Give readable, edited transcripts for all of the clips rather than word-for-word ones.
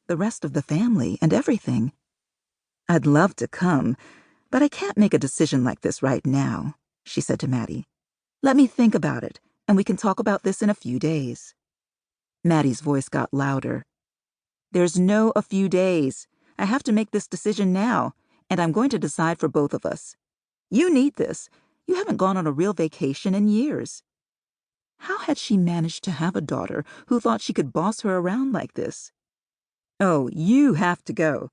the rest of the family, and everything. I'd love to come, but I can't make a decision like this right now, she said to Maddie. Let me think about it, and we can talk about this in a few days. Maddie's voice got louder. There's no a few days. I have to make this decision now, and I'm going to decide for both of us. You need this. You haven't gone on a real vacation in years. How had she managed to have a daughter who thought she could boss her around like this? Oh, you have to go.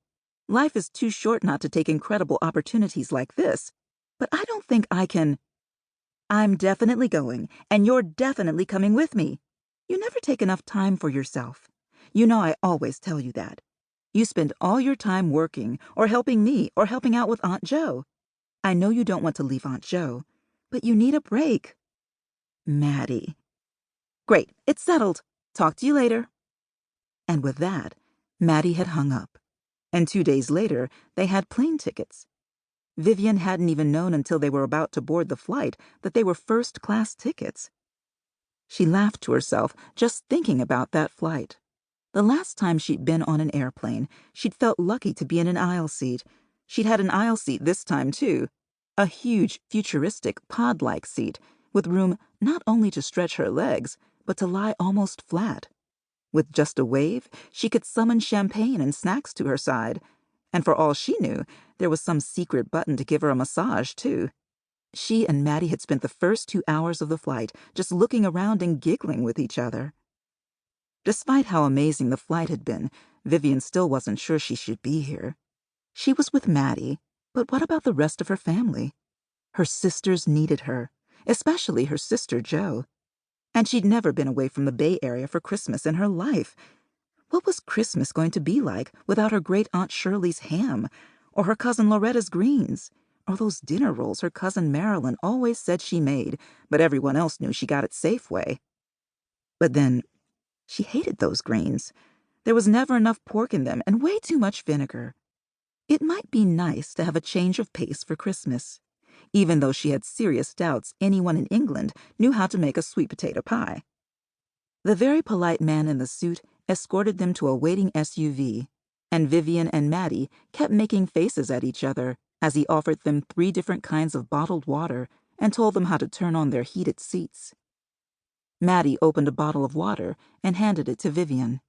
Life is too short not to take incredible opportunities like this. But I don't think I can. I'm definitely going, and you're definitely coming with me. You never take enough time for yourself. You know I always tell you that. You spend all your time working, or helping me, or helping out with Aunt Jo. I know you don't want to leave Aunt Jo, but you need a break. Maddie. Great, it's settled. Talk to you later. And with that, Maddie had hung up. And 2 days later, they had plane tickets. Vivian hadn't even known until they were about to board the flight that they were first-class tickets. She laughed to herself just thinking about that flight. The last time she'd been on an airplane, she'd felt lucky to be in an aisle seat. She'd had an aisle seat this time, too. A huge, futuristic, pod-like seat, with room not only to stretch her legs, but to lie almost flat. With just a wave, she could summon champagne and snacks to her side. And for all she knew, there was some secret button to give her a massage, too. She and Maddie had spent the first 2 hours of the flight just looking around and giggling with each other. Despite how amazing the flight had been, Vivian still wasn't sure she should be here. She was with Maddie, but what about the rest of her family? Her sisters needed her, especially her sister Jo. And she'd never been away from the Bay Area for Christmas in her life. What was Christmas going to be like without her great-aunt Shirley's ham, or her cousin Loretta's greens, or those dinner rolls her cousin Marilyn always said she made, but everyone else knew she got at Safeway? But then, she hated those greens. There was never enough pork in them and way too much vinegar. It might be nice to have a change of pace for Christmas, even though she had serious doubts anyone in England knew how to make a sweet potato pie. The very polite man in the suit escorted them to a waiting SUV, and Vivian and Maddie kept making faces at each other as he offered them 3 different kinds of bottled water and told them how to turn on their heated seats. Maddie opened a bottle of water and handed it to Vivian.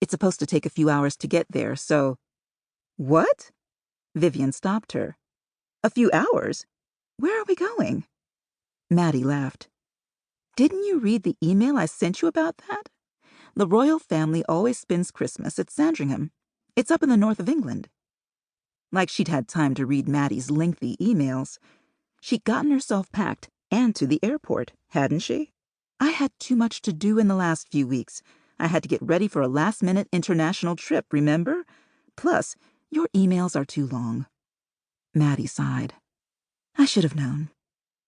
It's supposed to take a few hours to get there, so... What? Vivian stopped her. A few hours? Where are we going? Maddie laughed. Didn't you read the email I sent you about that? The royal family always spends Christmas at Sandringham. It's up in the north of England. Like she'd had time to read Maddie's lengthy emails. She'd gotten herself packed and to the airport, hadn't she? I had too much to do in the last few weeks. I had to get ready for a last-minute international trip, remember? Plus, your emails are too long. Maddie sighed. I should have known.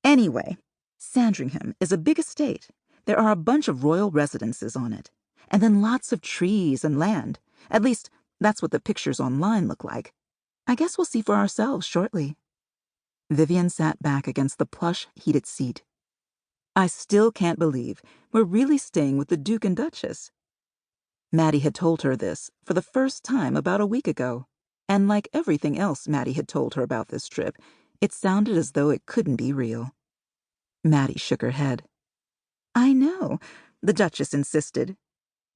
Anyway, Sandringham is a big estate. There are a bunch of royal residences on it. And then lots of trees and land. At least, that's what the pictures online look like. I guess we'll see for ourselves shortly. Vivian sat back against the plush, heated seat. I still can't believe we're really staying with the Duke and Duchess. Maddie had told her this for the first time about a week ago, and like everything else Maddie had told her about this trip, it sounded as though it couldn't be real. Maddie shook her head. I know, the Duchess insisted.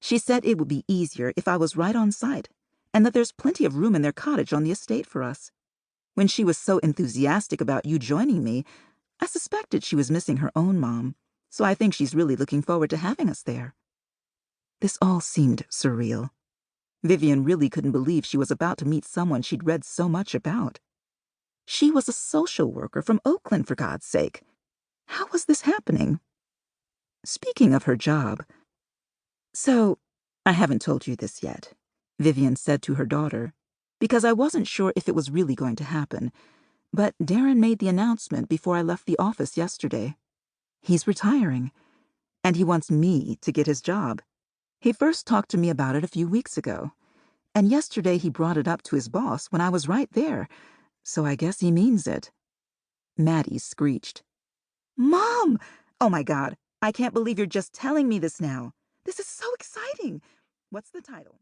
She said it would be easier if I was right on site, and that there's plenty of room in their cottage on the estate for us. When she was so enthusiastic about you joining me, I suspected she was missing her own mom, so I think she's really looking forward to having us there. This all seemed surreal. Vivian really couldn't believe she was about to meet someone she'd read so much about. She was a social worker from Oakland, for God's sake. How was this happening? Speaking of her job... So, I haven't told you this yet, Vivian said to her daughter, because I wasn't sure if it was really going to happen. But Darren made the announcement before I left the office yesterday. He's retiring, and he wants me to get his job. He first talked to me about it a few weeks ago, and yesterday he brought it up to his boss when I was right there, so I guess he means it. Maddie screeched. Mom! Oh my God, I can't believe you're just telling me this now. This is so exciting. What's the title?